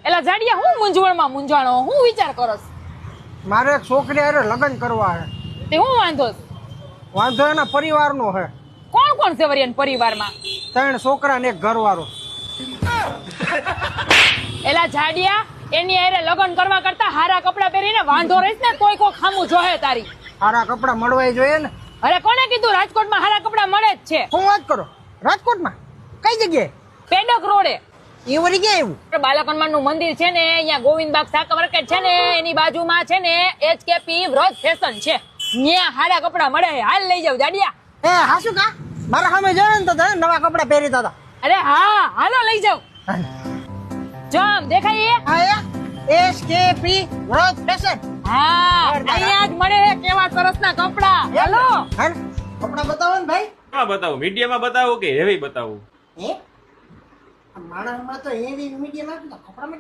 એલા જાડિયા હું મૂંઝવણમાં મૂંઝાણો હું વિચાર કરસ? મારે એક છોકરી હારે લગ્ન કરવા છે. તે હું વાંધો છે? વાંધો એના પરિવારનો છે. કોણ કોણ છે વરિયન પરિવારમાં? 3 છોકરા ને એક ઘરવાળો. એલા જાડિયા એની હારે લગ્ન કરવા કરતા હારા કપડા પહેરીને વાંધો રહીશ ને તોય કોઈ ખામું જોહે તારી. હારા કપડા મળવાય જોઈએ ને. અરે કોને કીધું રાજકોટમાં હારા કપડા મળે જ છે? શું વાત કરો? રાજકોટમાં કઈ જગ્યાએ? પેડક રોડે. એ વળી ક્યાં આવ્યું? બાલકનમાન નું મંદિર છે ને અહીંયા ગોવિંદબાગ શાક માર્કેટ છે ને એની બાજુમાં છે ને HKP વ્રજ ફેશન છે. ત્યાં હારા કપડા મળે છે. હાલ લઈ જાવ જાડિયા. એ હાસુ કા મારા સામે જોયે ને તો તને નવા કપડા પહેરી હતા. અરે હા હાલો લઈ જાવ. જો આમ દેખાય આયા SKP વ્રજ ફેશન. હા અહીંયા જ મળે છે કેવા સરસના કપડા. હાલો હાલ કપડા બતાવો ને ભાઈ. હા બતાવું, મીડિયમમાં બતાવું કે હેવી બતાવું? હે માણસમાં તો હેવી મીડિયમ આપી તો કપડામાં